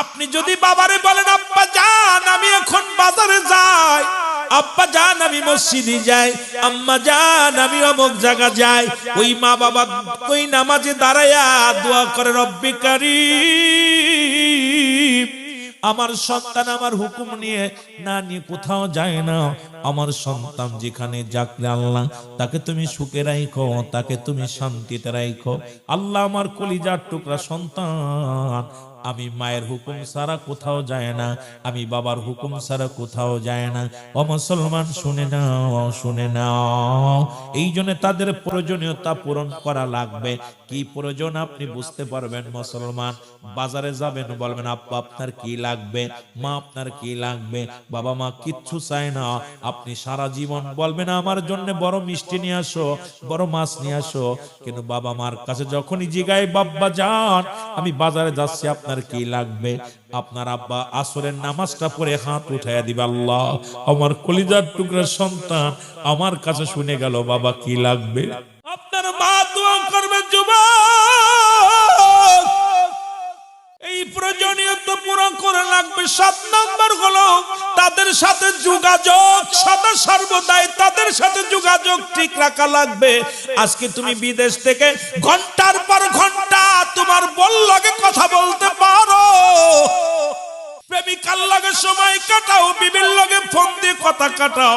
আপনি যদি বাবারে বলেন আব্বা জান আমি এখন বাজারে যাই, আব্বা জান আমি মসজিদে যাই, আম্মা জান আমি অমুক জায়গা যাই, ওই মা বাবা ওই নামাজে দাঁড়ায়া দোয়া করে রব্বি কারীম আমার সন্তান আমার হুকুম নিয়ে না নিয়ে কোথাও যায় না, আমার সন্তান যেখানে যাক আল্লাহ তাকে তুমি সুখে রাখো, তাকে তুমি শান্তিতে রাখো আল্লাহ। আমার কলিজার টুকরা সন্তান আমি মায়ের হুকুম ছাড়া কোথাও যায় না, আমি বাবার হুকুম ছাড়া কোথাও যায় না। ও মুসলমান শুনে নাও, শুনে নাও, এই জন্য তাদের প্রয়োজনীয়তা পূরণ করা লাগবে। কি প্রয়োজন আপনি বুঝতে পারবেন মুসলমান। বাজারে যাবেন বলবেন আব্বা আপনার কি লাগবে, মা আপনার কি লাগবে, বাবা মা কিচ্ছু চায় না, আপনি সারা জীবন বলবেন আমার জন্য বড় মিষ্টি নিয়ে আসো, বড় মাছ নিয়ে আসো, কিন্তু বাবা মার কাছে যখনই জিগাই বাব্বা যান আমি বাজারে যাচ্ছি আপনার কি লাগবে, আপনার আব্বা আসরের নামাজটা পড়ে হাত উঠাইয়া দিবে আল্লাহ আমার কলিজার টুকরা সন্তান আমার কাছে শুনে গেল বাবা কি লাগবে। আপনার মা দোয়া করবে যুবক, এই প্রয়োজনীয়তা পূরণ করে লাগবে। 7 নম্বর হলো তাদের সাথে যোগাযোগ, সদা সর্বদাই তাদের সাথে যোগাযোগ ঠিক রাখা লাগবে। আজকে তুমি বিদেশ থেকে ঘন্টার পর ঘন্টা তোমার বল লাগে কথা বলতে পারো, প্রেমিকার লাগে সময় কাটাও, বিবির লাগে ফোন দিয়ে কথা কাটাও,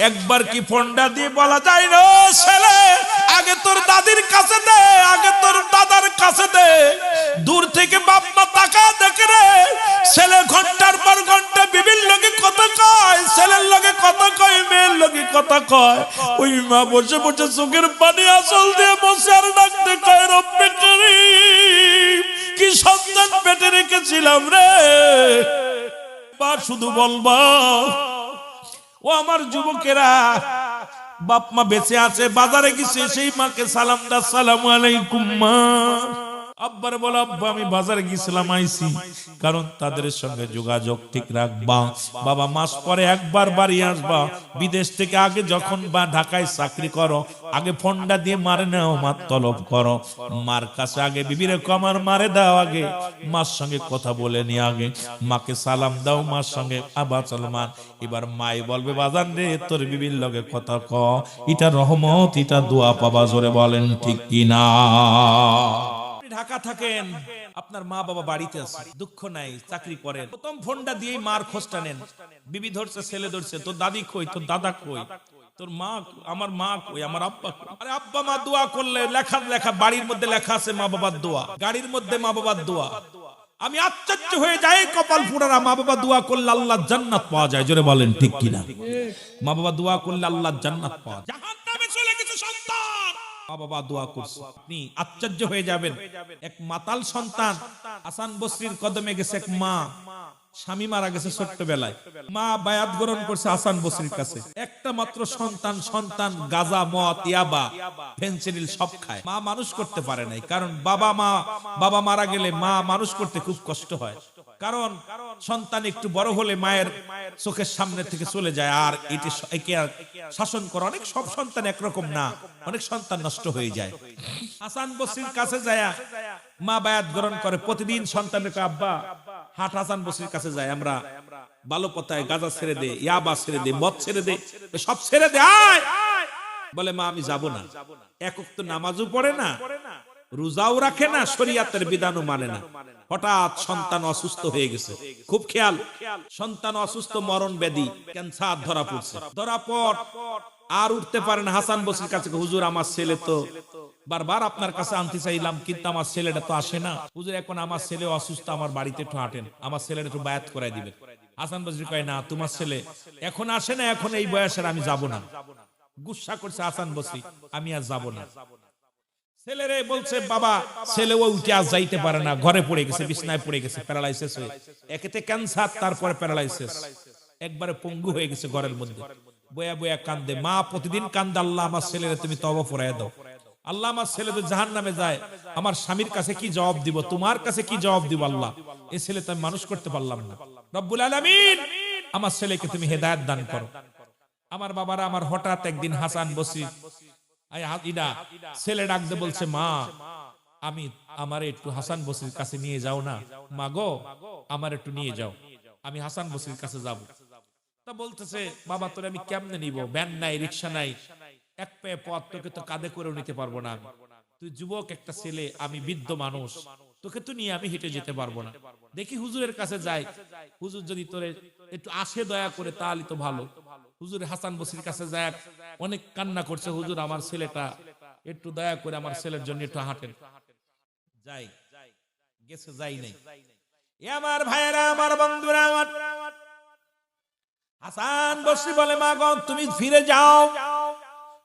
একবার কি ফোনটা দিয়ে বলা যায় না ছেলে আগে তোর দাদির কাছে দে, আগে তোর দাদার কাছে দে, দূর থেকে বাপ মা তাকা দেখে রে ছেলে ঘন্টার পর ঘন্টা বিবির লগে কথা কয়, ছেলের লগে কথা কয়, মেয়ের লগে কথা কয়, ওই মা বসে বসে চোখের পানি আঁচল দিয়ে বসে আর ডাকতে কয় রব্বে কারীম কি সন্তান পেটে রেখেছিলাম রে। বা শুধু বলবা ও আমার যুবকেরা বাপ মা বেঁচে আছে বাজারে গেছে সেই মাকে সালাম দা, আসসালামু আলাইকুম মা। আব্বার বল আব্বা আমি বাজারে গেছিলাম আইছি, কারণ তাদের সঙ্গে যোগাযোগ ঠিক রাখবা। বাবা মাস পরে একবার বাড়ি আসবা, বিদেশ থেকে আগে যখন বা ঢাকায় চাকরি করো আগে ফোনটা দিয়ে মারে নাও, মার তলব করো, মার কাছে আগে বিবিরে কমার মারে দাও, আগে মার সঙ্গে কথা বলে নি, আগে মাকে সালাম দাও, মার সঙ্গে আবার সালমান। এবার মাই বলবে বাজান রে তোর বিবির লগে কথা ক, এটা রহমত, এটা দোয়া পাবা, জোরে বলেন ঠিক কিনা। ঢাকা থাকেন আপনার মা বাবা বাড়িতে আছে, দুঃখ নাই, চাকরি করেন, প্রথম ফোনটা দিয়ে মার খোঁজটা নেন, বিবি ধরছে ছেলে ধরছে, তোর দাদি কই, তোর দাদা কই, তোর মা, আমার মা কই, আমার আব্বা কই। আরে আব্বা মা দোয়া করলে লেখা বাড়ির মধ্যে লেখা আছে মা বাবার দোয়া, গাড়ির মধ্যে মা বাবার দোয়া। আমি আশ্চর্য হয়ে যাই কপাল পুরারা মা বাবা দোয়া করলে আল্লাহ জান্নাত পাওয়া যায়, জোরে বলেন ঠিক কিনা। মা বাবা দোয়া করলে আল্লাহ জান্নাত পাওয়া যায়। জাহান্নামে চলে গেছে সন্তান, মা বাবা দোয়া করছে, আপনি আশ্চর্য হয়ে যাবেন। এক মাতাল সন্তান হাসান বসরির কদমে গেছে, এক মা স্বামী মারা গেছে ছোট্টবেলায়, মা বায়াত গ্রহণ করছে হাসান বসরির কাছে, একটা মাত্র সন্তান গাজা মদ ইয়াবা ফেনসিডিল সব খায়, মা মানুষ করতে পারে নাই, কারণ বাবা মারা গেলে মা মানুষ করতে খুব কষ্ট হয়, কারণ সন্তান একটু বড় হলে মায়ের চোখের সামনে থেকে চলে যায়, আর একে শাসন করা অনেক, সব সন্তান একরকম না, অনেক সন্তান নষ্ট হয়ে যায়। হাসান বসরির কাছে যায় মা বায়াত গ্রহণ করে, প্রতিদিন সন্তানের আব্বা হাট হাসান বসরির কাছে যায়, আমরা ভালো পথায় গাঁজা ছেড়ে দে, ইয়াবা ছেড়ে দে, মদ ছেড়ে দে, সব ছেড়ে দে আয়। বলে মা আমি যাব না, এক ওয়াক্ত নামাজও পড়ে না, রোজাও রাখে না, শরীয়তের বিধানও মানে না। হঠাৎ সন্তান অসুস্থ হয়ে গেছে, খুব খেয়াল, সন্তান অসুস্থ, মরণ ব্যাধি, ক্যান্সার ধরা পড়ছে, ধরা পড় আর উঠতে পারে না। হাসান বসরির কাছে হুজুর আমার ছেলে তো বারবার আপনার কাছে আনতে চাইলাম, কিন্তু আমার ছেলেটা তো আসে না, হুজুর এখন আমার ছেলে অসুস্থ, আমার বাড়িতে একটু হাঁটেন, আমার ছেলেটা একটু বায়াত করাই দিবেন। হাসান বসরি কয় না তোমার ছেলে এখন আসে না, এখন এই বয়সের আমি যাব না। গুসা করছে হাসান বসরি, আমি আর যাব না। ছেলেরে বলছে বাবা ছেলে ও উঠে আজ যাইতে পারে না, ঘরে পড়ে গেছে, বিছনায় পড়ে গেছে, প্যারালাইসিস হয়ে, একেতে ক্যান্সার, তারপরে প্যারালাইসিস, একবারে পঙ্গু হয়ে গেছে ঘরের মধ্যে, বয়া বয়া কান্দে, মা প্রতিদিন কান্দে, আল্লাহ আমার ছেলেরে তুমি তওবা ফরাইয়া দাও, আল্লাহ আমার ছেলে তো জাহান্নামে যায়, আমার স্বামীর কাছে কি জবাব দিব, তোমার কাছে কি জবাব দিব, আল্লাহ এই ছেলে তো আমি মানুষ করতে পারলাম না, রব্বুল আলামিন আমার ছেলেকে তুমি হেদায়েত দান করো। আমার বাবারা, আমার হঠাৎ একদিন হাসান বসরি ছেলে ডাকতে বলছে মা আমি আমার একটু হাসান বসরির কাছে নিয়ে যাও না, মা গো আমার একটু নিয়ে যাও, আমি হাসান বসরির কাছে যাব। তা বলতেছে বাবা তোরে আমি কেমনে নিব, ভ্যান নাই, রিক্সা নাই, এক পায়ে পথ, তোকে তো কাঁধে করেও নিতে পারবো না আমি, তুই যুবক একটা ছেলে, আমি বৃদ্ধ মানুষ, তোকে তো নিয়ে আমি হেঁটে যেতে পারবো না, দেখি হুজুরের কাছে যাই, হুজুর যদি তোরে একটু আসে দয়া করে তাহলে তো ভালো। হুজুর হাসান বসরির কাছে যায়, অনেক কান্না করছে, হুজুর আমার ছেলেটা একটু দয়া করে আমার ছেলের জন্য একটু হাঁটেন। যাই গেছে, যাই নাই। এ আমার ভাইয়েরা, আমার বন্ধুরা, আমার হাসান বসরি বলে মা গো তুমি ফিরে যাও,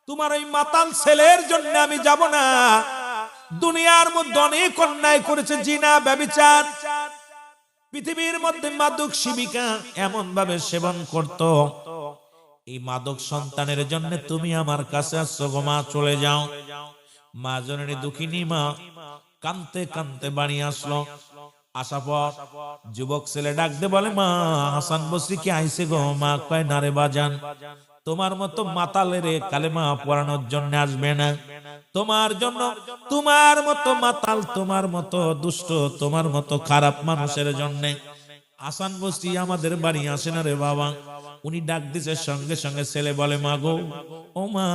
তোমার ওই মাতাল ছেলের জন্য আমি যাব না। দুনিয়ার মধ্যে অনেক অন্যায় করেছে, জিনা ব্যভিচার, পৃথিবীর মধ্যে মাদক শিবিকা এমন ভাবে সেবন করত, এই মাদক সন্তানের জন্য তুমি আমার কাছে আসছো গো মা, চলে যাও। মা জননী দুঃখিনী মা কানতে কানতে বাড়ি আসলো। আসার পর যুবক ছেলে ডাকতে বলে মা হাসান বসরি কি আইছে গো? মা কয় না রে বাজান, তোমার মতো মাতালের কালেমা পড়ানোর জন্য আসবে না, তোমার জন্য, তোমার মতো মাতাল, তোমার মতো দুষ্ট, তোমার মতো খারাপ মানুষের জন্য হাসান বসরি আমাদের বাড়ি আসে না রে বাবা। উনি ডাক দিছে, সঙ্গে সঙ্গে ছেলে বলে মা গো, ও মা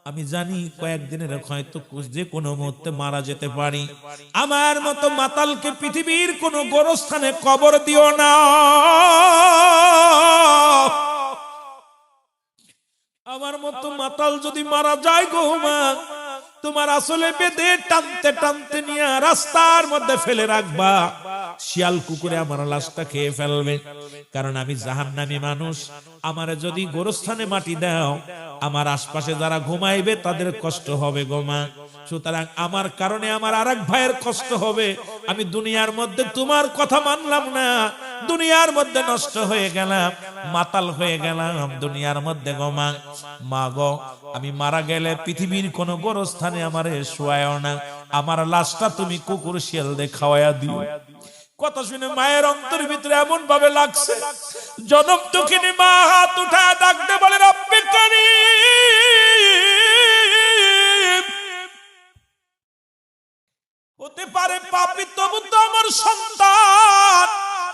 আমি জানি কয়েকদিনের হয়তো যে কোনো মুহূর্তে মারা যেতে পারি, আমার মতো মাতালকে পৃথিবীর কোন গোরস্থানে কবর দিও না, আমার মতো মাতাল যদি মারা যায় গো মা, তোমার আসলে বেঁধে টানতে টানতে নিয়ে রাস্তার মধ্যে ফেলে রাখবা, শিয়াল কুকুরে আমার লাশটা খেয়ে ফেলবে, কারণ আমি জাহান্নামী মানুষ, আমার যদি গোরস্থানে মাটি দাও আমার আশপাশে যারা ঘুমাইবে তাদের কষ্ট হবে গো মা, সুতরাং আমার কারণে আমার আরেক ভাইয়ের কষ্ট হবে, আমি দুনিয়ার মধ্যে তোমার কথা মানলাম না, দুনিয়ার মধ্যে নষ্ট হয়ে গেলাম, মাতাল হয়ে গেলাম দুনিয়ার মধ্যে গো মা। মা গো আমি মারা গেলে পৃথিবীর কোন গোরস্থানে আমারে শোয়ায়ও না, আমার লাশটা তুমি কুকুর শিয়াল দিয়ে খাওয়াইয়া দিও। কথা শুনে মায়ের অন্তরের ভিতরে এমন ভাবে লাগছে, জনম দুঃখিনী মা হাত উঠায় ডাকতে বলে রব্বে কারীম, হতে পারে পাপী তবু তো আমার সন্তান,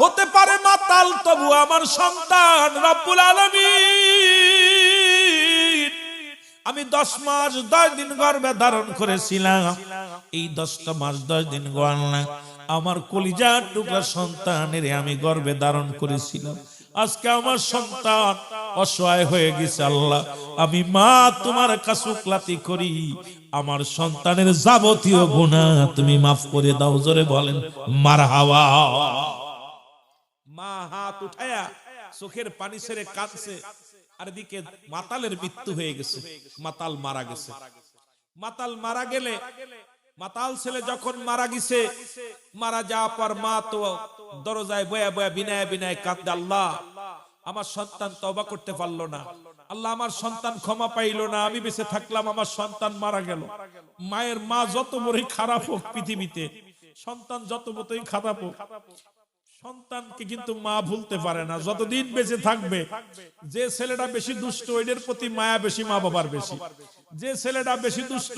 হতে পারে মাতাল তবু আমার সন্তান, রব্বুল আলামিন আমি 10 মাস 10 দিন গর্ভে ধারণ করেছিলাম, এই 10টা মাস 10 দিন গণনা আমার কলিজার টুকরা সন্তানের আমি গর্ভে ধারণ করেছিলাম, আজকে আমার সন্তান অসহায় হয়ে গেছে, আল্লাহ আমি মা তোমার কাছে উকলাতি করি, আমার সন্তানের যাবতীয় গুনাহ তুমি মাফ করে দাও, জোরে বলেন মারহাবা। মা হাত উঠায়া চোখের পানি ছেড়ে কাঁদছে, আর এদিকে মাতালের মৃত্যু হয়ে গেছে, মাতাল মারা গেছে। মাতাল মারা গেলে, মাতাল ছেলে যখন মারা গেছে, মারা যাওয়ার পর মা তো দরজায় বয়া বয়া বিনায় বিনায় কাঁদে, আল্লাহ আমার সন্তান তওবা করতে পারলো না, আল্লাহ আমার সন্তান ক্ষমা পাইলো না, আমি বেঁচে থাকলাম আমার সন্তান মারা গেল। মায়ের মা যত বড়ই খারাপ হোক পৃথিবীতে, সন্তান যত বড়ই খারাপ হোক, সন্তানকে কিন্তু মা ভুলতে পারে না, যতদিন বেঁচে থাকবে। যে ছেলেটা বেশি দুষ্ট ওইটার প্রতি মায়া বেশি মা বাবার বেশি, যে ছেলেটা বেশি দুষ্ট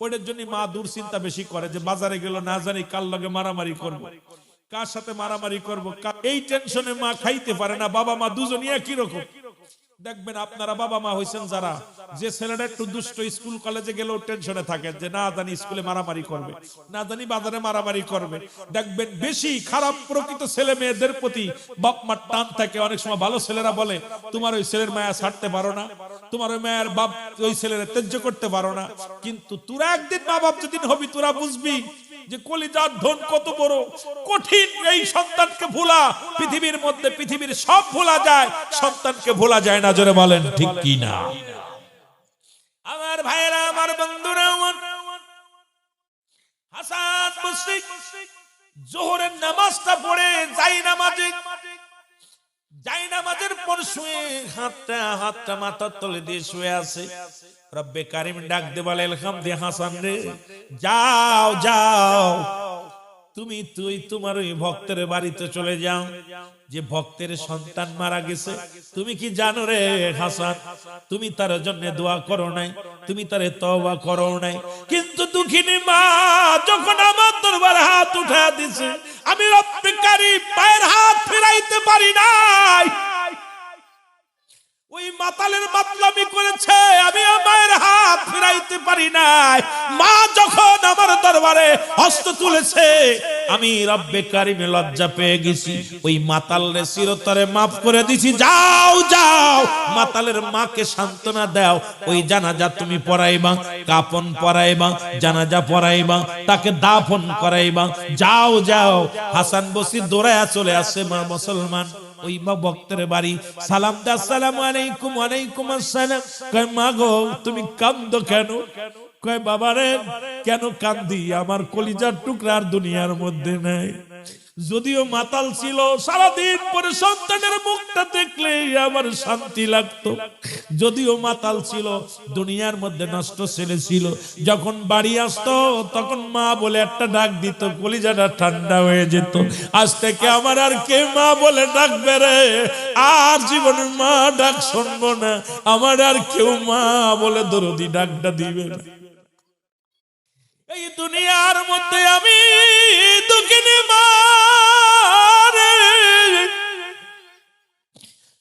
ওইটার জন্য মা দুশ্চিন্তা বেশি করে, যে বাজারে গেল না জানি কার লগে মারামারি করবো, কার সাথে মারামারি করবো, এই টেনশনে মা খাইতে পারে না। বাবা মা দুজনই একই রকম। দেখবেন আপনারা বাবা মা হইছেন যারা, যে ছেলেটা একটু দুষ্ট স্কুল কলেজে গেলেও টেনশনে থাকে যে না জানি স্কুলে মারামারি করবে, না জানি বাজারে মারামারি করবে। দেখবেন বেশি খারাপ প্রকৃত ছেলে মেয়েদের প্রতি বাপ মার টান থাকে। অনেক সময় ভালো ছেলেরা বলে তোমার ওই ছেলের মায়া ছাড়তে পারো না, তোমার ওই মায়ের বাপ ওই ছেলের ত্যায্য করতে পারো না, কিন্তু তোরা একদিন মা বাপ যেদিন হবি তোরা বুঝবি যে কলিজার ধন কত বড় কঠিন। এই সন্তানকে ভোলা, পৃথিবীর মধ্যে পৃথিবীর সব ভোলা যায়, সন্তানকে ভোলা যায় না, জোরে বলেন ঠিক কি না। আমার ভাইরা, আমার বন্ধুরা, হাসান বসরি জোহরের নামাজটা পড়ে জায়নামাজের পর শুয়ে হাতটা মাথার তলে দিয়ে শুয়ে আছে। রব্বে কারিম ডাক দে বলে আলহামদুলিল্লাহ হাসান রে যাও যাও, তুই তোমার ওই ভক্তের বাড়িতে চলে যাও, যে ভক্তের সন্তান মারা গেছে, তুমি কি জানো রে হাসান, তুমি তার জন্য দোয়া করো নাই, তুমি তারে তওবা করো নাই। কিন্তু দুঃখিনী মা যখন আমার দরবারে হাত উঠা দিছে, আমি রব্বে কারীম পায়ের হাত ফিরাইতে পারি নাই। ওই মাতালের মাতলামি করেছে, আমি মায়ের হাত ফিরাইতে পারি নাই। মা যখন আমার দরবারে হস্ত তুলেছে, আমি রব্বে কারীমে লজ্জা পেয়ে গেছি। ওই মাতালের চিরতরে মাফ করে দিছি। যাও যাও, মাতালের মাকে সান্ত্বনা দাও। ওই জানাজা তুমি পড়াইবা, কাফন পরাইবা, জানাজা পড়াইবা, তাকে দাফন করাইবা। যাও যাও। হাসান বসরি দৌড়ায়া চলে আসে মা মুসলমান ওই মা ভক্তের বাড়ি, সালাম দা, আসসালামু আলাইকুম। ওয়ালাইকুম আসসালাম। কয় মা গো তুমি কান্দো কেন? কয় বাবা রে কেন কান্দি, আমার কলিজার টুকরা আর দুনিয়ার মধ্যে নাই। যদিও মাতাল ছিল, সারাদিন পরে সন্তানের মুখটা দেখলে আমার শান্তি লাগতো। যদিও মাতাল ছিল, দুনিয়ার মধ্যে নষ্ট ছেলে ছিল, যখন বাড়ি আসতো তখন মা বলে একটা ডাক দিত, কলিজাটা ঠান্ডা হয়ে যেত। আজ থেকে আমার আর কে মা বলে ডাকবে রে, আর জীবনে মা ডাক শুনবো না, আমার আর কেউ মা বলে দরদি ডাকটা দিবে না। এই দুনিয়ার মধ্যে আমি দুঃখিনী মা রে,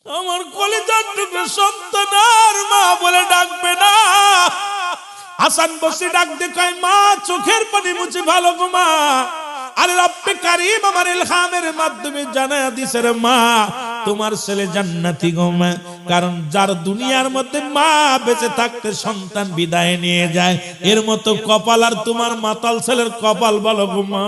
আমার কলিজার টুকরা সন্তান আর মা বলে ডাকবে না। হাসান বসরি ডাক দিয়ে কয় মা চোখের পানি মুছে ভালো গো মা। আরে রব্বে কারীম আমার ইলহামের মাধ্যমে জানায়া দিছে রে মা, তোমার ছেলে জান্নাতি গো মা। কারণ যার দুনিয়ার মধ্যে মা বেঁচে থাকতে সন্তান বিদায় নিয়ে যায়, এর মতো কপাল আর তোমার মাতাল ছেলের কপাল বলো গো মা।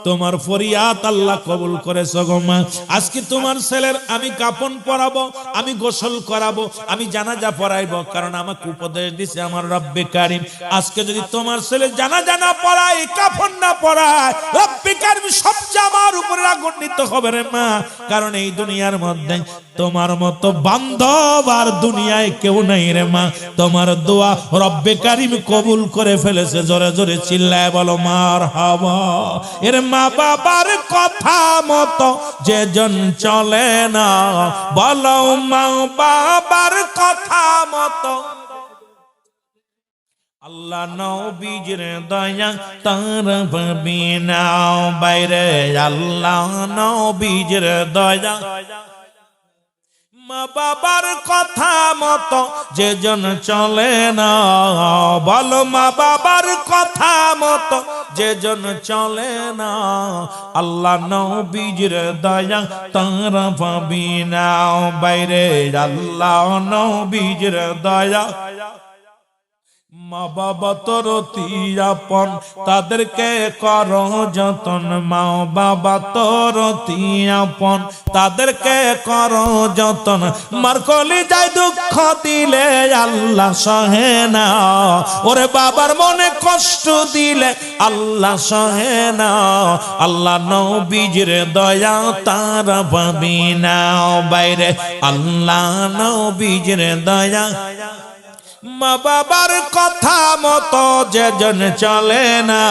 তোমার ফরিয়াদ আল্লাহ কবুল করেছো গো মা। আজকে তোমার ছেলের আমি কাফন পরাবো, আমি গোসল করাবো, আমি জানাজা পড়াইবো, কারণ আমাকে উপদেশ দিছে আমার রব্বে কারীম, আজকে যদি তোমার ছেলে জানাজা না পড়ায়, কাফন না পড়ায়, রব্বে কারীম সবচেয়ে আমার উপরে রাগান্বিত হবে রে মা। কারণ এই দুনিয়ার মধ্যে তোমার মতো বান্ধব আর দুনিয়ায় কেউ নাই রে মা। তোমার দোয়া রব্বে কারীম কবুল করে ফেলেছে। জোরে জোরে চিল্লায় বলো মারহাবা। এর মা বাবার কথা মতো যেজন চলে না, বলো মা বাবার কথা মতো। আল্লাহ নবীর দয়া তার পাবি না বাইরে, আল্লাহ নবীর দয়া। মা বাবার কথা মতো যেজন চলে না, বলো মা বাবার কথা মতো যেজন চলে না, আল্লাহ নবীর দয়া তার পাবি না বাইরে, আল্লাহ নবীর দয়া। মা বাবা তোর অতি আপন, তাদেরকে করো যতন। মা বাবা তোর অতি আপন, তাদেরকে করো যতন। মার কলিজায় দুঃখ দিলে আল্লাহ সহে না, ওরে বাবার মনে কষ্ট দিলে আল্লাহ সহে না। আল্লাহ নবীর দয়া তারা পাবি না বাইরে, আল্লাহ নবীর দয়া। মা বাবার কথা মতো যেজন চলে না,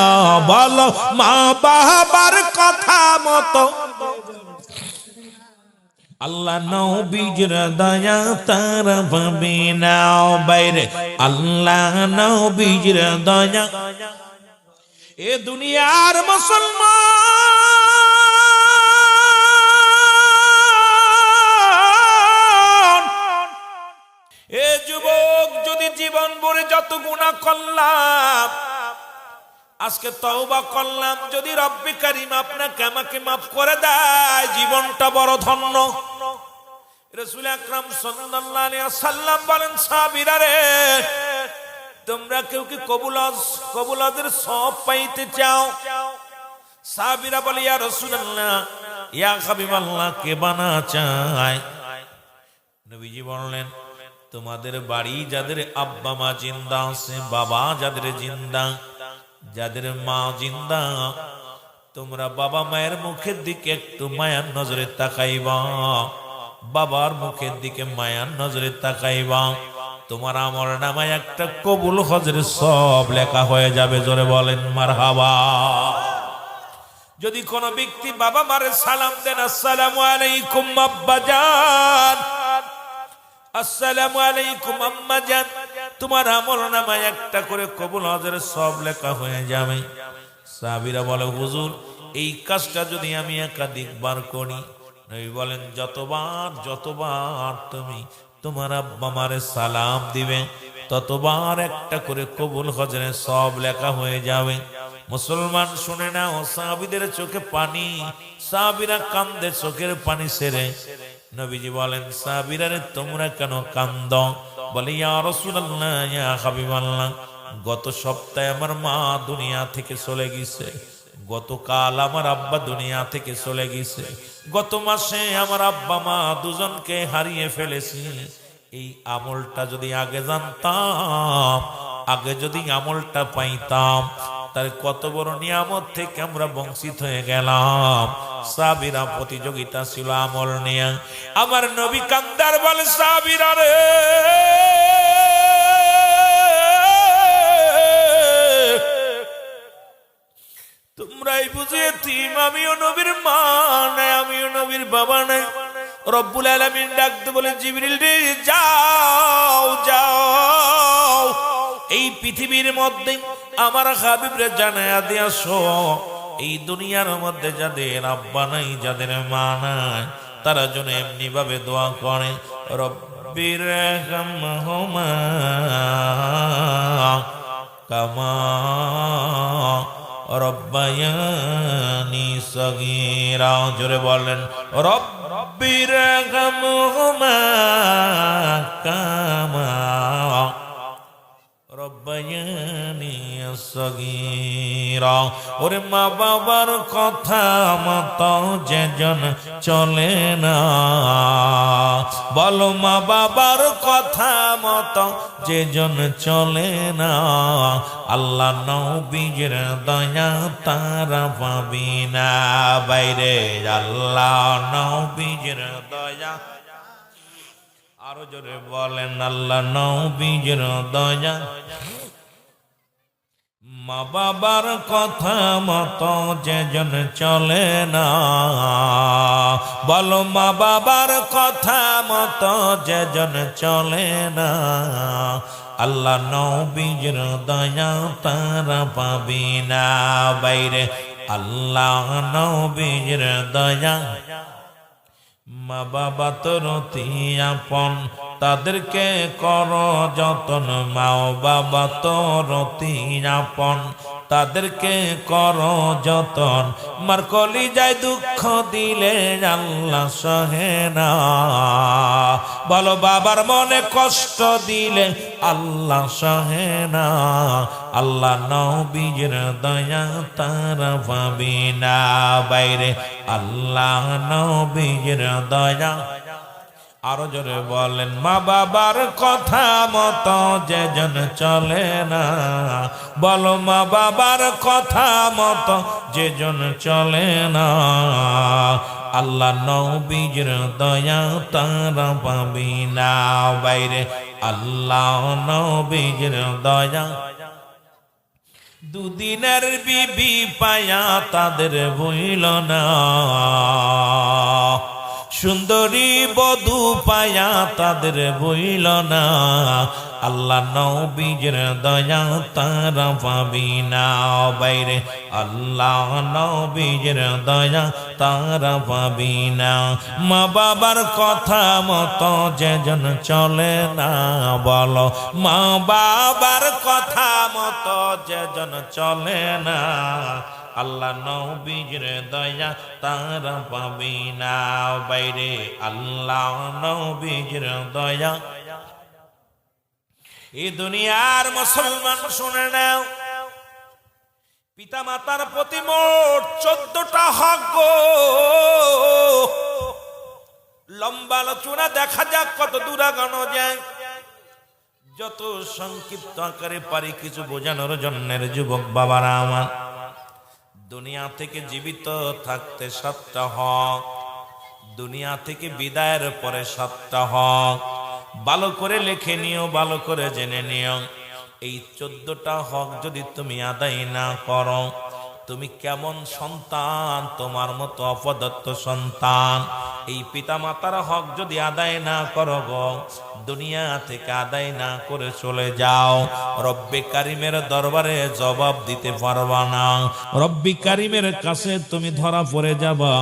বলো মা বাবার কথা মতো। আল্লাহ নবীর দয়া তারা পাবি না বাইরে, আল্লাহ নবীর দয়া। এ দুনিয়ার মুসলমান, এ যুবক যদি জীবন ভরে যত গুনাহ করলাম, আজকে তওবা করলাম, যদি রব্বে কারীম আপনাকে আমাকে মাফ করে দেয়, জীবনটা বড় ধন্য। রাসূল আকরাম সাল্লাল্লাহু আলাইহি ওয়াসাল্লাম বলেন, সাহাবীরা রে তোমরা কেউ কি কবুলাতের সওয়াব পাইতে চাও? সাহাবীরা বলে, ইয়া রাসূলুল্লাহ, ইয়া হাবিবাল্লাহ, কে বানা চায়? নবীজি বললেন, তোমাদের বাড়ি যাদের আব্বা মা জিন্দা আছে, বাবা যাদের জিন্দা, যাদের মা জিন্দা, তোমরা বাবা মায়ের মুখের দিকে একটু মায়ার নজরে তাকাইবা, বাবার মুখের দিকে মায়ার নজরে তাকাইবা, তোমার আমল নামায় একটা কবুল হজের সব লেখা হয়ে যাবে। জোরে বলেন মারহাবা। যদি কোন ব্যক্তি বাবা মারে সালাম দেন, আসসালামু আলাইকুম আব্বাজান, আসসালামু আলাইকুম আম্মাজান, তোমার আমলনামায় একটা করে কবুল হজের সব লেখা হয়ে যাবে। সাহাবীরা বলে, হুজুর এই কাজটা যদি আমি একাধিকবার করি? নবী বলেন, যতবার তুমি তোমার আব্বা মারে সালাম দিবে ততবার একটা করে কবুল হজের সব লেখা হয়ে যাবে। মুসলমান শুনে না, ও সাহাবীদের চোখে পানি, সাহাবীরা কান্দে চোখের পানি ছেড়ে। নবীজি বলেন, সাহাবীরা রে তোমরা কেন কান্দ? বলে, ইয়া রাসূলুল্লাহ, ইয়া হাবিবাল্লাহ, গত সপ্তাহে আমার মা দুনিয়া থেকে চলে গেছে, গতকাল আমার আব্বা দুনিয়া থেকে চলে গেছে, গত মাসে আমার আব্বা মা দুজনকে হারিয়ে ফেলেছি। এই আমলটা যদি আগে জানতাম, আগে যদি আমলটা পাইতাম, তার কত বড় নিয়ামত থেকে আমরা বঞ্চিত হয়ে গেলাম। সাহাবীরা প্রতিযোগিতা ছিল আমল নিয়ে। আমার নবী কান্দার বলে, সাহাবীরা রে তোমরাই বুঝে এতিম, আমিও নবীর মা নাই, আমিও নবীর বাবা নাই। রব্বুল আলামিন ডাকতে বলে, জিবরিল রে যাও যাও, এই পৃথিবীর মধ্যে আমার হাবিবরে জানায়া দিয়ে আসো, এই দুনিয়ার মধ্যে যাদের আব্বা নাই, যাদের মা নাই, তারা যেন এমনি ভাবে দোয়া করে, রব্বির রহমহুমা কামা রব্বায়ানি সগীরা। জোরে বলেন, রব্বির রহমহুমা কামা রব্বায়ানি সগীরা। ওরে মা বাবার কথা মতো যেজন চলে না, বলো মা বাবার কথা মতো যেজন চলে না, আল্লাহ নবীর দয়া তারা পাবি না। বাইরে আল্লাহ নবীর দয়া, আরো জোরে বলেন, আল্লাহ নবীর দয়া। মা বাবার কথা মতো যেজন চলে না, বলো মা বাবার কথা মতো যেজন চলে না, আল্লাহ নবীর দয়া তারা পাবি না। বাইরে আল্লাহ নবীর দয়া। মা বাবা তোর অতি আপন, তাদেরকে কর যতন, মা বাবা তোর অতি আপন, তাদেরকে কর যতন। মার কলিজায় দুঃখ দিলে আল্লাহ সহে না, বলো বাবার মনে কষ্ট দিলে আল্লাহ সহে না, আল্লাহ নবীর দয়া তারা পাবি না। বাইরে আল্লাহ নবীর দয়া। আরো জোরে বলেন, মা বাবার কথা মতো যেজন চলে না, বলো মা বাবার কথা মতো যেজন চলে না, আল্লাহ নবীর দয়া তারা পাবি না। বাইরে আল্লাহ নবীর দয়া। দুদিনের বিবি পায়া তাদের বইল না, সুন্দরী বধূ পায়া তাদের বইল না, আল্লাহ নবীর দয়া তারা পাবি না। বাইরে আল্লাহ নবীর দয়া তারা পাবি না। মা বাবার কথা মতো যেজন চলে না, বলো মা বাবার কথা মতো যেজন চলে না, আল্লাহ নবীর দয়া তারা পাবি না। বাইরে আল্লাহ নবীর দয়া। এই দুনিয়ার মুসলমান শুনে নাও, পিতা মাতার প্রতি মোট 14টা হক গো। লম্বা আলোচনা দেখা যাক কত দূর আগানো যায়। যত সংক্ষিপ্ত আকারে পারি কিছু বোঝানোর জন্যের যুবক বাবারা আমার, দুনিয়া থেকে জীবিত থাকতে 7টা হক, দুনিয়া থেকে বিদায়ের পরে 7টা হক। ভালো করে লিখে নিও, ভালো করে জেনে নিও। এই 14টা হক যদি তুমি আদায় না করো, তুমি কেমন সন্তান, তোমার মতো অপদত্ত সন্তান। এই পিতা মাতার হক যদি আদায় না করো গো, দুনিয়া থেকে আদায় না করে চলে যাও, রব্বে কারিমের দরবারে জবাব দিতে পারবা না। রব্বি কারিমের কাছে তুমি ধরা পড়ে যাবা।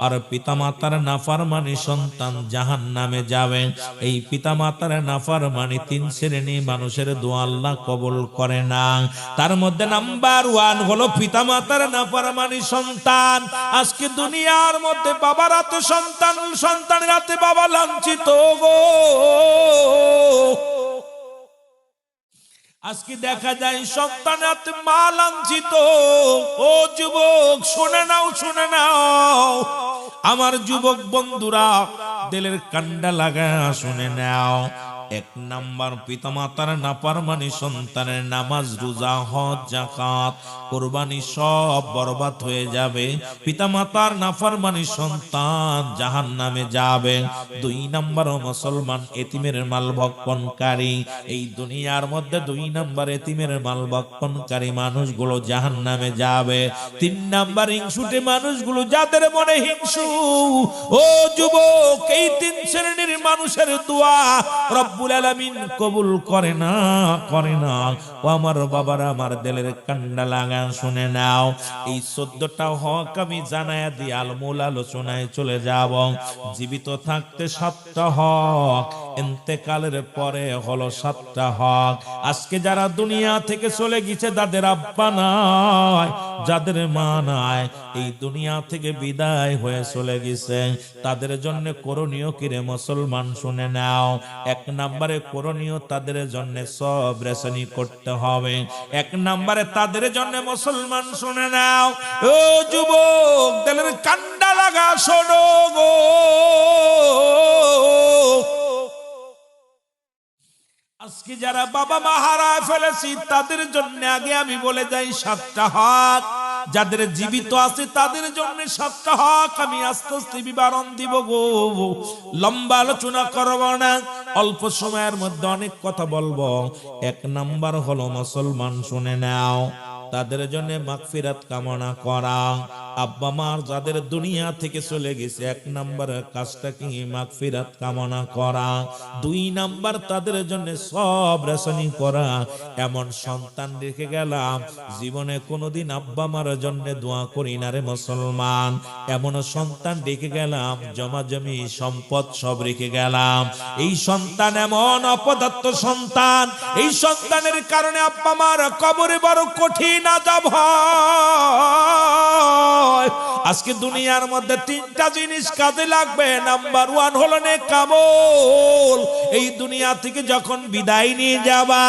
আর পিতা মাতার নাফরমানি সন্তান জাহান্নামে যাবে। এই পিতা মাতার নাফরমানি 3 শ্রেণী মানুষের দোয়া আল্লাহ কবুল করে না। তার মধ্যে নাম্বার 1 হলো পিতা মাতার নাফরমানি সন্তান। আজকে দুনিয়ার মধ্যে বাবার হাতে সন্তান, সন্তানের হাতে বাবা লাঞ্ছিত গো। আজকে দেখা যায় সন্তানের হাতে মা লাঞ্ছিত। ও যুবক শুনে নাও, শুনে নাও আমার যুবক বন্ধুরা, দিলের কান্ডা লাগা শুনে নাও। 1 নাম্বার পিতামাতার নাফরমানি সন্তানের নামাজ, রোজা, হজ, যাকাত, কুরবানি সব বরবাদ হয়ে যাবে। পিতামাতার নাফরমানি সন্তান জাহান্নামে যাবে। 2 নাম্বার মুসলমান এতিমের মাল ভক্ষণকারী। এই দুনিয়ার মধ্যে 2 নাম্বার এতিমের মাল ভক্ষণকারী মানুষগুলো জাহান্নামে যাবে। 3 নাম্বার হিংসুটে মানুষগুলো, যাদের মনে হিংসু। ও যুবক, এই 3 শ্রেণীর মানুষের দোয়া রব্বুল আলামিন কবুল করে না, করে না। ও আমার বাবারা, আমার দিলের কান্ডা লাগা শুনে নাও। এই 14টা হক আমি জানায়া দিয়ে আলমূল আলোচনায় চলে যাব। জীবিত থাকতে 7টা হক, ইন্তেকালের পরে হলো 7টা হক। আজকে যারা দুনিয়া থেকে চলে গেছে, যাদের আব্বা নাই, যাদের মা নাই, এই দুনিয়া থেকে বিদায় হয়ে চলে গেছে, তাদের জন্য করণীয় কিরে মুসলমান শুনে নাও। 1 নম্বরে করণীয়, তাদের জন্য সব রেশনি করতে হবে। 1 নম্বরে তাদের জন্য মুসলমান শুনে নাও। ও যুবক, দিলের কান্ডা লাগা শোনো গো। আজকে যারা বাবা মা হারায় ফেলেছি, তাদের জন্য আগে আমি বলে যাই 7টা হক। যাদের জীবিত আছে তাদের জন্য 7টা হক আমি আস্তে আস্তে বিবরণ দিব গো। লম্বা আলোচনা করব না, অল্প সময়ের মধ্যে অনেক কথা বলবো। 1 নাম্বার হলো মুসলমান শুনে নাও, তাদের জন্য মাগফিরাত কামনা করা। আব্বা মা যাদের দুনিয়া থেকে চলে গেছে, 1 নাম্বার কাজটা কি মাগফিরাত কামনা করা। 2 নাম্বার তাদের জন্য সব রেশনি করা। এমন সন্তান রেখে গেলাম, জীবনে কোনোদিন আব্বা মার জন্য দোয়া করি না রে মুসলমান। এমন সন্তান রেখে গেলাম, জমা জমি সম্পদ সব রেখে গেলাম। এই সন্তান এমন অপদার্থ সন্তান, এই সন্তানের কারণে আব্বা মার কবরে বড় কঠিন আযাব হয়। আজকে দুনিয়ার মধ্যে 3টা জিনিস কাজে লাগবে। নাম্বার 1 হলো নেক আমল। এই দুনিয়া থেকে যখন বিদায় নিয়ে যাবা,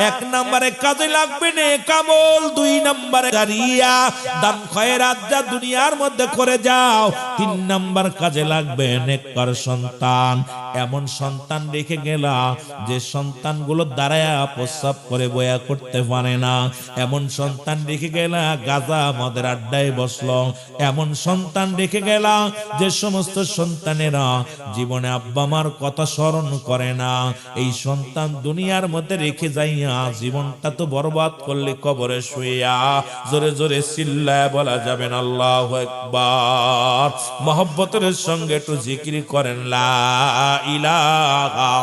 1 নম্বরে কাজে লাগবে নেক আমল। 2 নম্বরে জারিয়া, দান খয়রাত যা দুনিয়ার মধ্যে করে যাও। 3 নম্বর কাজে লাগবে নেককার সন্তান। এমন সন্তান রেখে গেলা যে সন্তানগুলো দাঁড়ায়া প্রস্রাব করে বয়া করতে পারে না। এমন সন্তান রেখে গেলা গাঁজা মদের আড্ডায় বসলো। এমন সন্তান রেখে গেলা যে সমস্ত সন্তানেরা জীবনে আব্বা মার কথা স্মরণ করে না। এই সন্তান দুনিয়ার মধ্যে রেখে যাইয়া জীবনটা তো বরবাদ করলে কবরে শুইয়া। জোরে জোরে চিল্লায় বলা যাবেন আল্লাহু আকবার। মহব্বতের সঙ্গে একটু জিকির করেন লা ইলাহা।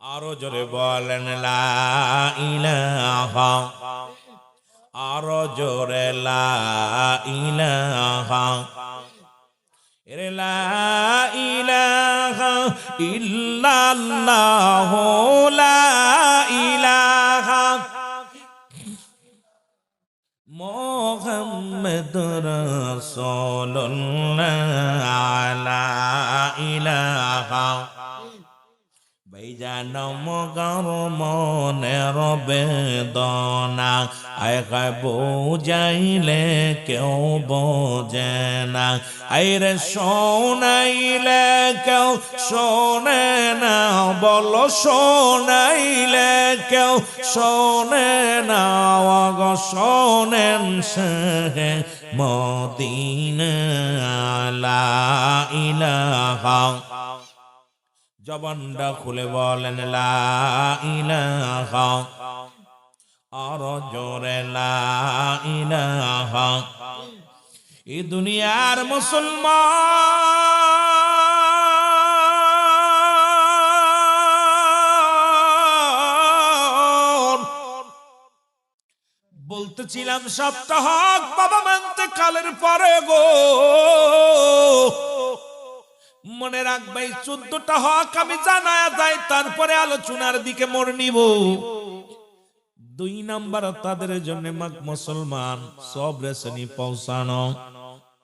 আরো জোরে বলেন লা ইলাহা। আরো জোরে লা ইলাহা। লা ইলাহা ইল্লাল্লাহ, লা ইলাহা মুহাম্মাদুর রাসূলুল্লাহ, লা ইলাহা। ভাইজান মগর মনের বেদনা আয় বুঝাইলে কেউ বোঝে না। আইরে শোনাইলে কেউ শোনে না, বলো শোনাইলে কেউ শোনে না। গো শোনেন সে মদিনা, লা ইলাহা। জবানটা খুলে বলেন লা ইলাহা। আর জোরে লা ইলাহা। এই দুনিয়ার মুসলমান বলতেছিলাম সপ্তাহ বাবা মানতে কালের পরে গো, মনে রাখবে 14টা হক আমি জানায়া যাই, তারপরে আলোচনার দিকে মোড় নিব। 2 নাম্বার তাদের জন্য মুসলমান সব রেশনি পৌঁছানো।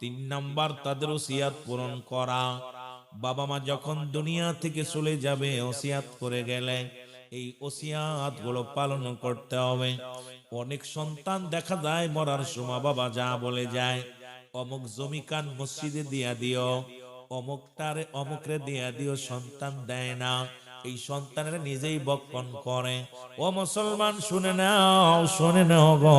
3 নাম্বার তাদের ওসিয়াত পূরণ করা। বাবা মা যখন দুনিয়া থেকে চলে যাবে ওসিয়াত করে গেলে এই ওসিয়াত গুলো পালন করতে হবে। অনেক সন্তান দেখা যায় মরার সময় বাবা যা বলে যায়, অমুক জমি কান মসজিদে দিয়া দিও, অমুকটারে অমুকরে দিয়া দিও, সন্তান দেয় না। এই সন্তানের নিজেই বক্ষণ করে। ও মুসলমান শুনে নাও গো,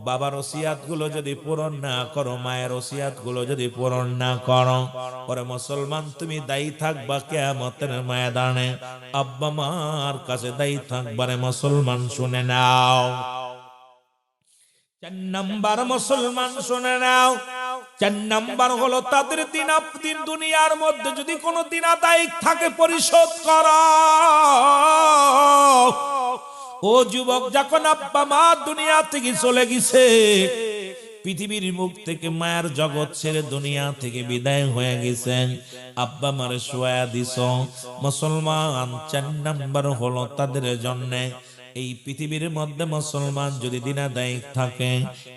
বাবার ওসিয়াত গুলো যদি পূরণ না করো, মায়ের ওসিয়াত গুলো যদি পূরণ না করো, পরে মুসলমান তুমি দায়ী থাকবা কিয়ামতের ময়দানে। আব্বা মার কাছে দায়ী থাকবারে মুসলমান শুনে নাও। 4 নাম্বার মুসলমান শুনে নাও, 4 নাম্বার হলো তাদের দিন দুনিয়ার মধ্যে যদি কোনো দিন আদায় থাকে পরিশোধ করা। ও যুবক, যখন আব্বা মা দুনিয়া থেকে চলে গেছে, পৃথিবীর মুখ থেকে মায়ের জগৎ ছেড়ে দুনিয়া থেকে বিদায় হয়ে গেছেন, আব্বা মারে শোয়া দিছ মুসলমান। 4 নাম্বার হলো তাদের জন্য এই পৃথিবীর মধ্যে মুসলমান যদি দিনাদায়ী থাকে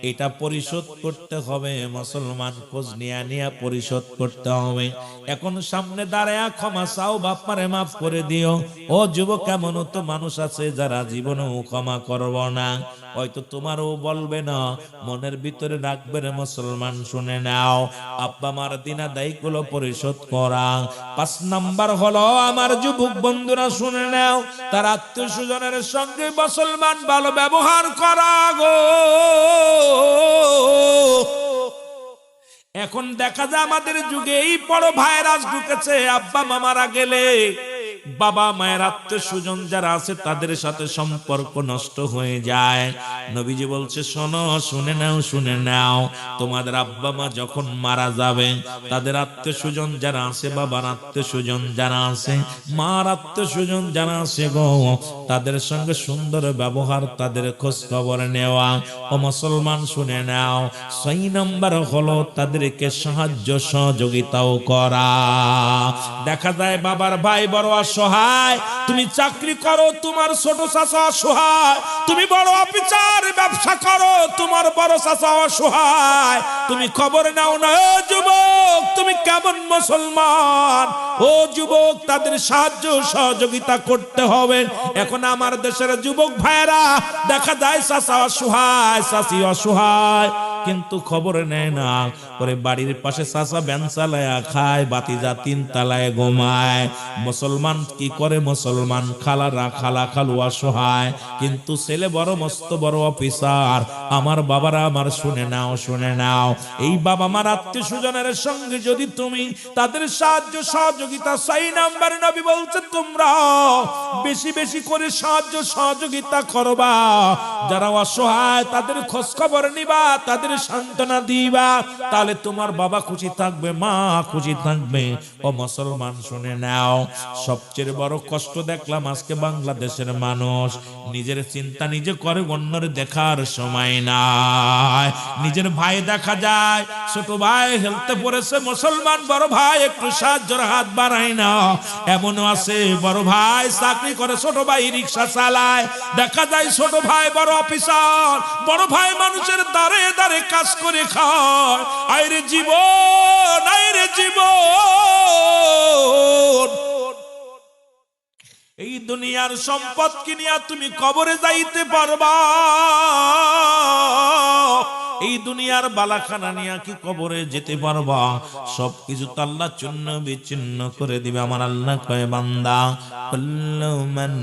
এটা পরিশোধ করতে হবে মুসলমান। খোঁজ নিয়া পরিশোধ করতে হবে। এখন সামনে দাঁড়ায়া ক্ষমা চাও, বাপ্পারে মাফ করে দিও। ও যুবক, কেমন তো মানুষ আছে যারা জীবনেও ক্ষমা করব না, হয়তো তোমারও বলবে না, মনের ভিতরে রাখবে রে মুসলমান। শুনে নাও, আব্বা মার দিনাদায়ী গুলো পরিশোধ করা। 5 নাম্বার হলো আমার যুবক বন্ধুরা শুনে নাও, তার আত্মীয় স্বজনের সঙ্গে মুসলমান ভালো ব্যবহার করা গো। এখন দেখা যায় আমাদের যুগে এই বড় ভাইরাস ঢুকেছে, আব্বা মামারা গেলে বাবা মায়ের আত্মীয় স্বজন যারা আছে তাদের সাথে সম্পর্ক নষ্ট হয়ে যায়। নবীজি বলছে শোনো, শুনে নাও, তোমাদের আব্বা মা যখন মারা যাবে তাদের আত্মীয় স্বজন যারা আছে, বাবার আত্মীয় স্বজন যারা আছে, মার আত্মীয় স্বজন যারা আছে গো, তাদের সঙ্গে সুন্দর ব্যবহার, তাদের খোঁজ খবর নেওয়া। ও মুসলমান শুনে নাও, 6 নম্বর হলো তাদেরকে সাহায্য সহযোগিতাও করা। দেখা যায় বাবার ভাই বড় অসহায়, তুমি চাকরি করো, তোমার ছোট চাচা অসহায়, তুমি বড় অফিসার ব্যবসা করো, তোমার বড় চাচা অসহায়, তুমি খবর নাও না। ও যুবক, তুমি কেমন মুসলমান? ও যুবক, তাদের সাহায্য সহযোগিতা করতে হবে। এখন আমার দেশের যুবক ভাইরা দেখা যায় চাচা অসহায়, চাচি অসহায়, কিন্তু খবর নেয় না। পরে বাড়ির পাশে চাচা ভ্যান চালায়া খায়, বাতিজা 3 তলায় ঘুমায়। মুসলমান কি করে? মুসলমান খালা খালু অসহায়, কিন্তু ছেলে বড় মস্ত বড় অফিসার। আমার বাবারা আমার শুনে নাও, এই বাবা মার আত্মীয় স্বজনের সঙ্গে যদি তুমি তাদের সাহায্য সহযোগিতা 6 নাম্বার নবী বলছে তোমরা বেশি বেশি করে সাহায্য সহযোগিতা করবা। যারা অসহায় তাদের খোঁজ খবর নিবা, তাদের সান্ত্বনা দিবা, তাহলে তোমার বাবা খুশি থাকবে, মা খুশি থাকবে। ও মুসলমান শুনে নাও, সবচেয়ে বড় কষ্ট দেখলাম আজকে বাংলাদেশের মানুষ নিজের চিন্তা নিজে করে, অন্যের দেখার সময় নাই। নিজের ভাই দেখা যায় ছোট ভাই হেলতে পড়েছে, মুসলমান বড় ভাই একটু সাহায্যের হাত বাড়ায় না। এমনও আছে বড় ভাই চাকরি করে, ছোট ভাই রিক্সা চালায়, দেখা যায় ছোট ভাই বড় অফিসার, বড় ভাই মানুষের দাঁড়ে দাঁড়ে কাজ করে খায়। আইরে জীবন, আইরে জীবন, এই দুনিয়ার সম্পদ কিনিয়া তুমি কবরে যাইতে পারবা, এই দুনিয়ার বালাখানা নিয়ে কি কবরে যেতে পারবা? সবকিছু তো আল্লাহ চূর্ণ বিচ্ছিন্ন করে দিবে। আমার আল্লাহ কয় বান্দা কুল্লু মান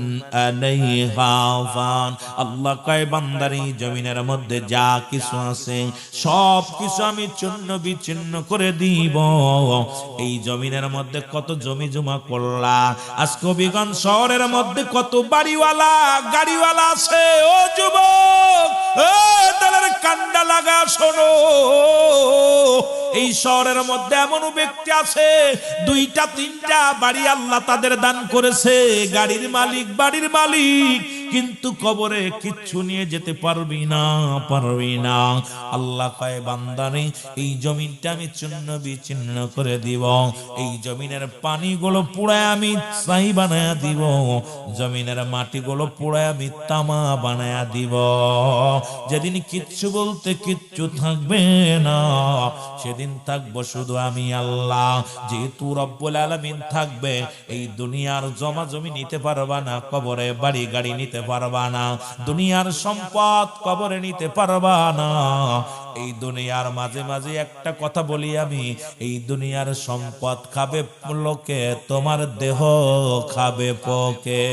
আলাইহা ফান, আল্লাহ কয় বান্দার এই জমিনের মধ্যে যা কিছু আছে সব কিছু আমি চূর্ণ বিচ্ছিন্ন করে দিব। এই জমিনের মধ্যে কত জমি জমা করলা, আজ কবিগঞ্জ শহরের মধ্যে কত বাড়িওয়ালা গাড়িওয়ালা আছে। ও যুবক, ও তাদের কান্ডা লাগা শোনো, এই শহরের মধ্যে এমন ব্যক্তি আছে দুইটা তিনটা বাড়ি আল্লাহ তাদের দান করেছে, গাড়ির মালিক বাড়ির মালিক, কিন্তু কবরে কিচ্ছু নিয়ে যেতে পারবি না, পারবি না। আল্লাহ কয় বান্দারে এই জমিনটা আমি চূর্ণ বিচ্ছিন্ন করে দিব, এই জমিনের পানিগুলো পুড়ায় আমি ছাই বানায়া দিব, জমিনের মাটিগুলো পুড়ায় আমি তামা বানায়া দিব। যেদিন কিচ্ছু বলতে কিচ্ছু থাকবে না, সেদিন থাকবো শুধু আমি আল্লাহ। যেহেতু রব্বুল আলামিন থাকবে, এই দুনিয়ার জমা জমি নিতে পারবা না, কবরে বাড়ি গাড়ি নিতে পারবা না, দুনিয়ার সম্পদ কবরে নিতে পারবা না। এই দুনিয়ার মাঝে মাঝে একটা কথা বলি আমি, এই দুনিয়ার সম্পদ খাবে লোকে, তোমার দেহ খাবে পোকে।